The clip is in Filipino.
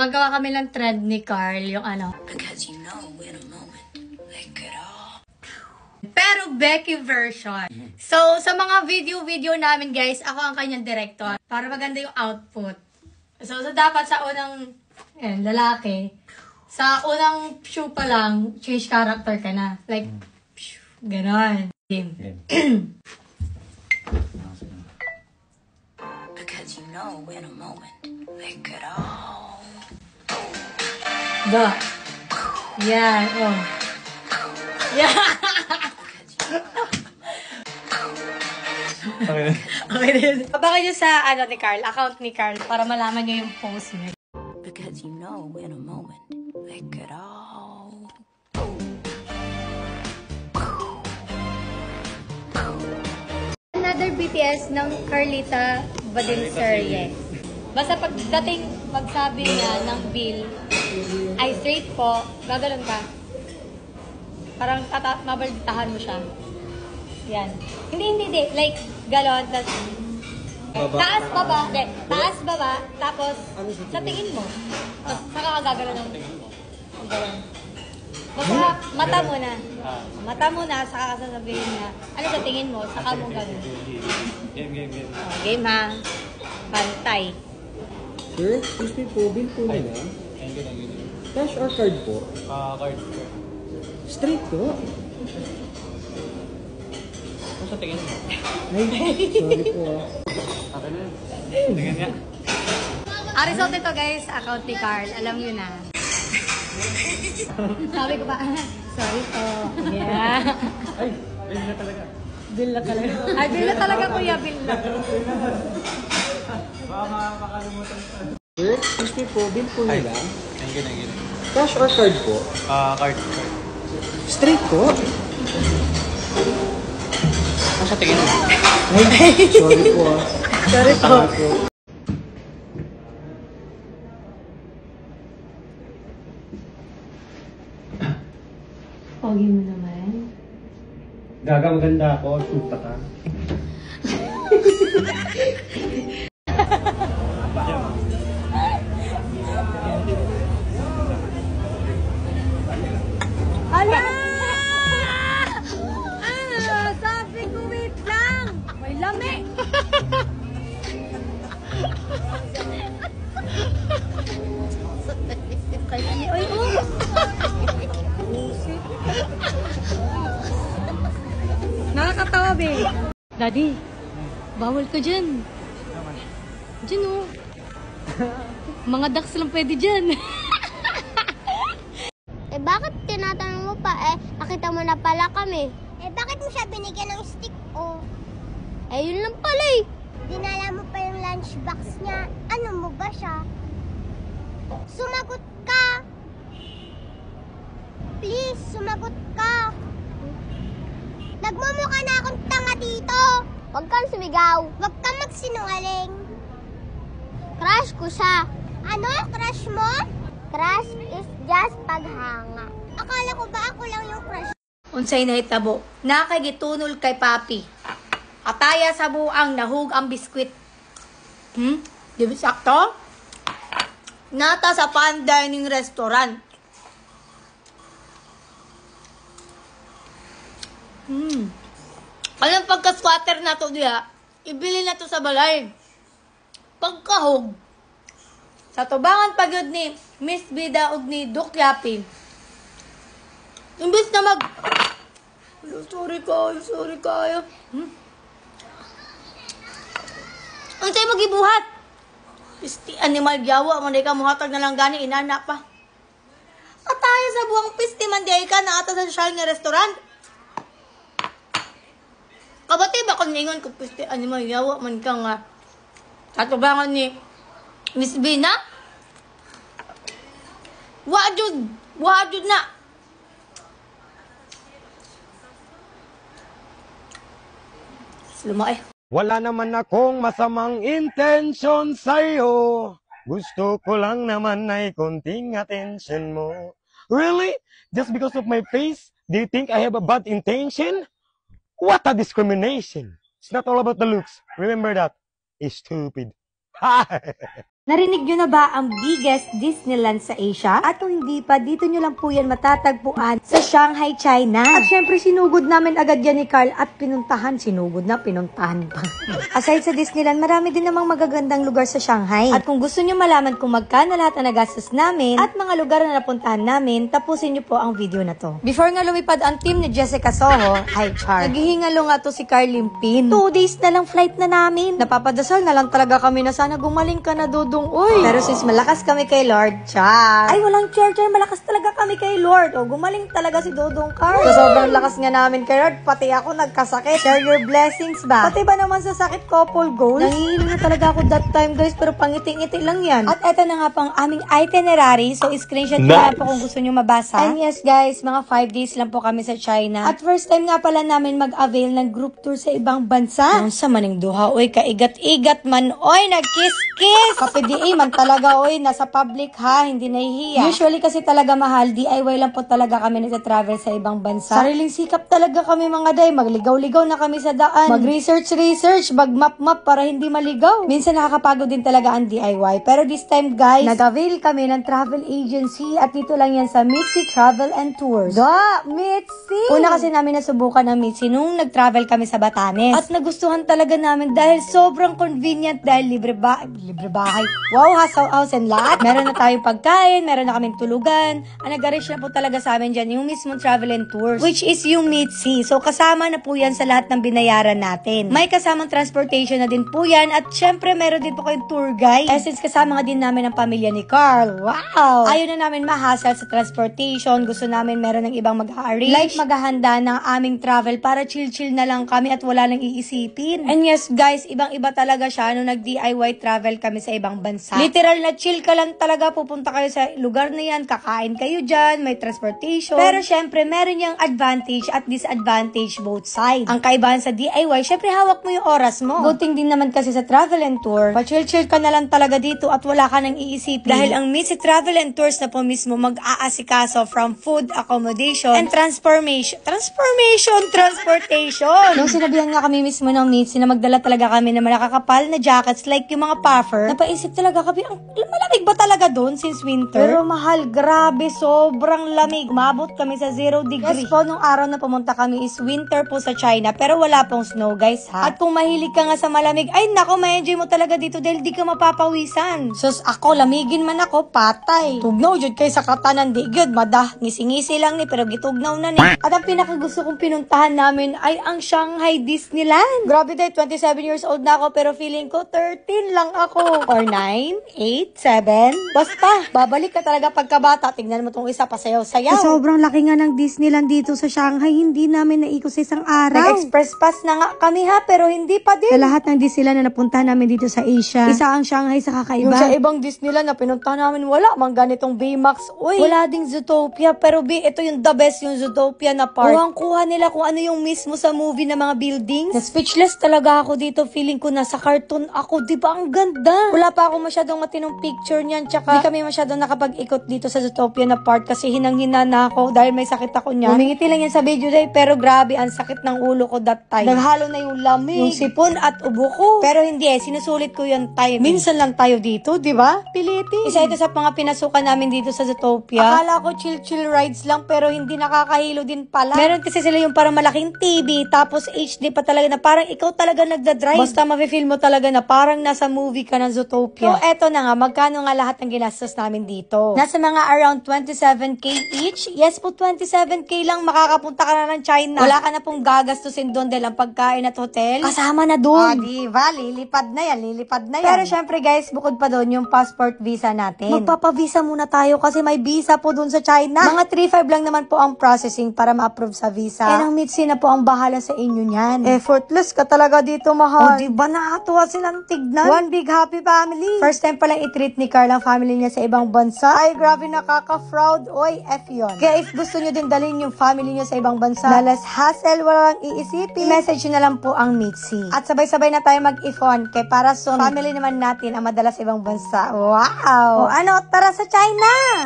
Magawa kami ng trend ni Carl, yung ano. Because you know, in a moment, they could all... Pero Becky version. So, sa mga video namin guys, ako ang kanyang director. Para maganda yung output. So dapat sa unang, lalaki, sa unang show pa lang, change character ka na. Like, ganon. Game. Because you know, in a moment, they could all... Yan, oh. Yeah. Okay. Okay din. Abangan nyo sa, ni Carl, account ni Carl, para malaman nyo yung post niya. Because you know, in a moment, they could all... Another BTS ng Carlita Badinserye. Basta pagdating magsabi niya ng bill, ay straight po, gaganon ka. Parang mabalditahan mo siya. Yan. Hindi. Like, galon, taas, baba. Taas, baba. Tapos, sa tingin mo. Tapos, saka ka gaganon ng galon. Basta, mata mo na. Mata mo na, saka ka sasabihin na, ano sa tingin mo, saka mo gano'n. Game. Game ha. Pantay. Sir, excuse me po, bill po nila. Thank you. Cash or card po? Card. Straight po? Ano sa tingin mo? Ay, sorry po Akin na. Tingin nga. Result nito guys, account ni Carl. Alam nyo na. Sabi ko pa, sorry po. Yeah. Ay, bill na talaga. Bill na talaga. Ay, bill na talaga kuya, bill na. Baka makalimutan pa. Sir, excuse me po, bill po nila. Thank you. Cash or card po? Card. Straight po? Ano sa tingin mo? Ay, sorry po Sorry po. Pogi mo naman. Gaga, maganda ako. Punta ka. Ala! Sabi ko, wait lang! May lami! Ay, oh! Nakakatawa, be. Daddy, bawal ka dyan. Dyan, oh. Mga ducks lang pwede dyan. Bakit tinatanong mo pa? Nakita mo na pala kami. Bakit mo siya binigyan ng stick, oh? Yun lang pala eh. Dinala mo pa yung lunchbox niya. Ano mo ba siya? Sumagot ka! Please, sumagot ka! Nagmumukha na akong tanga dito! Huwag kang sumigaw! Huwag kang magsinungaling! Crush ko siya! Ano? Crush mo? Crush is just paghanga. Akala ko ba ako lang yung crush? Unsay nahitabo, nakagitunol kay Papi. Ataya sa buang nahug ang biskwit. Di ba sakto? Nata sa fine dining restaurant. Alam pagka-squatter na to diha, ibili na to sa balay. Pagkahog, sa tubangan pagyod ni Miss Bida ug ni Doc Yapi. Imbes na sorry kayo. Unsay magibuhat? Pisti animal yawa man ka muhatag na lang gani inana pa. Ataya sa buwang pisti man di ka na ata sa social nga restaurant. Kabati ba kung ningon ko pisti animal yawa man ka nga sa tubangan ni Miss Bina? Wajud na. Lumaki. Wala naman akong masamang intention sa'yo. Gusto ko lang naman ay konting attention mo. Really? Just because of my face, do you think I have a bad intention? What a discrimination. It's not all about the looks. Remember that. It's stupid. Narinig nyo na ba ang biggest Disneyland sa Asia? At kung hindi pa, dito nyo lang po yan matatagpuan sa Shanghai, China. At syempre, sinugod namin agad yan ni Carl at pinuntahan. Sinugod na, pinuntahan pa. Aside sa Disneyland, marami din namang magagandang lugar sa Shanghai. At kung gusto nyo malaman kung magkano lahat na nagastos namin at mga lugar na napuntahan namin, tapusin nyo po ang video na to. Before nga lumipad ang team ni Jessica Soho, hi Char, naghihingalo nga to si Carl Limpin. 2 days na lang flight na namin. Napapadasal na lang talaga kami na sana gumaling ka na, Dudong. Uy! Pero since malakas kami kay Lord, Char. Ay, walang Char. Malakas talaga kami kay Lord. O, gumaling talaga si Dudong Carl. So, sobrang lakas nga namin kay Lord. Pati ako nagkasakit. Share your blessings ba? Pati ba naman sa sakit couple goals? Nangihilo na talaga ako that time, guys. Pero pangiti-ngiti lang yan. At eto na nga pang aming itinerary. So, screenshot nyo na po kung gusto nyo mabasa. And yes, guys, mga 5 days lang po kami sa China. At first time nga pala namin mag-avail ng group tour sa ibang bansa. Ang sa maning duha, oy, kaigat-igat man, oy, nagkiss-kiss. Kapidi man talaga, oy, nasa public ha, hindi nahihiya. Usually kasi talaga mahal, DIY lang po talaga kami nagta-travel sa ibang bansa. Sariling sikap talaga kami mga day, magligaw-ligaw na kami sa daan. Mag-research, mag-map-map para hindi maligaw. Minsan nakakapagod din talaga ang DIY. Pero this time, guys, nag-avail kami ng travel agency at dito lang yan sa Mitzi Travel and Tours. Mitzi! Una kasi namin nasubukan ng Mitzi nung nag-travel kami sa Batanes. At nagustuhan talaga namin dahil sobrang convenient dahil libre bahay. Wow, house and lot. Meron na tayong pagkain, meron na kaming tulugan. Ang nag-arrange na po talaga sa amin dyan yung mismong travel and tours, which is yung Mitzi. So, kasama na po yan sa lahat ng binayaran natin. May kasamang transportation na din po yan at syempre meron din po kayong tour guide. Since kasama nga din namin ang pamilya ni Carl. Wow! Ayaw na namin mahasal sa transportation. Gusto namin meron ng ibang mag-arrange. Like maghahanda ng aming travel para chill-chill na lang kami at wala nang iisipin. And yes, guys, ibang-iba talaga siya nung nag-DIY travel kami sa ibang bansa. Literal na chill ka lang talaga, pupunta kayo sa lugar na yan, kakain kayo dyan, may transportation. Pero syempre, meron niyang advantage at disadvantage both sides. Ang kaibahan sa DIY, syempre hawak mo yung oras mo. Good thing din naman kasi sa travel and tour, pa-chill-chill ka na lang talaga dito at wala ka nang iisipin. Dahil ang Mitzi Travel and Tours na po mismo mag-aasikaso from food, accommodation, and transportation. Nung sinabihan nga kami mismo ng Mitzi na magdala talaga kami ng malakakapal na jackets like yung mga puffer, napaisip talaga kami, ang malamig ba talaga doon since winter? Pero mahal, grabe, sobrang lamig. Umabot kami sa 0 degree. Yes po, nung araw na pumunta kami is winter po sa China, pero wala pong snow, guys, ha? At kung mahilig ka nga sa malamig, ay nako, ma-enjoy mo talaga dito dahil di ka mapapawisan. Sus, ako, lamigin man ako, patay. Tugnaw, jud kay sa katanan, di gyud madah, ngisi-ngisi lang ni, pero gitugnaw na ni. At ang pinakagusto kong pinuntahan namin ay ang Shanghai Disneyland. Grabe dahil 27 years old na ako, pero feeling ko 13 lang ako. Or 9, 8, 7. Basta, babalik ka talaga pagkabata. Tingnan mo tong isa, pasayaw-sayaw. Sa sobrang laki nga ng Disneyland dito sa Shanghai, hindi namin naikot sa isang araw. Nag-express pass na nga kami ha, pero hindi pa din. Sa lahat ng Disneyland na napuntahan namin dito sa Asia, isa ang Shanghai sa kakaiba. Yung sa ibang Disneyland na pinuntahan namin, wala mang ganitong Baymax. Uy, wala ding Zootopia, pero ito yung the best, yung Zootopia na park. Kuha nila kung ano yung mismo sa movie na mga buildings. Na speechless talaga ako dito. Feeling ko nasa cartoon ako. Di ba ang ganda? Wala pa ako masyadong matinong picture niyan. Tsaka di kami masyadong nakapag-ikot dito sa Zootopia na park kasi hinang-hina na ako dahil may sakit ako niyan. Humingiti lang yan sa video day, pero grabe, ang sakit ng ulo ko that time. Naghalo na yung lamig, yung sipon at ubo ko. Pero hindi sinusulit ko yung time. Minsan lang tayo dito, di ba? Piliti. Isa ito sa mga pinasukan namin dito sa Zootopia. Akala ko chill rides lang, pero hindi nakakahilo din pala. Meron kasi sila yung parang malaking TV, tapos HD pa talaga na parang ikaw talaga nagda-drive. Basta mafe-feel mo talaga na parang nasa movie ka ng Zootopia. So, eto na nga, magkano nga lahat ng ginastos namin dito? Nasa mga around 27k each. Yes po, 27k lang makakapunta ka na ng China. Wala ka na pong gagastusin doon dahil ang pagkain at hotel kasama na doon. Diba? Lilipad na yan. Pero syempre guys, bukod pa doon yung passport visa natin. Magpapavisa muna tayo kasi may visa po doon sa China. Mga 3-5 lang naman po ang processing para ma-approve sa visa. Ang Mitzi na po ang bahala sa inyo niyan. Effortless ka talaga dito, mahal. Diba nakatuwa silang tignan? One big happy family. First time palang i-treat ni Carl ang family niya sa ibang bansa. Ay, grabe, nakaka-fraud. Oy, F yun. Kaya if gusto nyo din dalhin yung family nyo sa ibang bansa, na less hassle, walang iisipin, message nyo na lang po ang Mitzi. At sabay-sabay na tayo mag-ifon kay para soon family naman natin ang madala sa ibang bansa. Wow! O ano, tara sa China!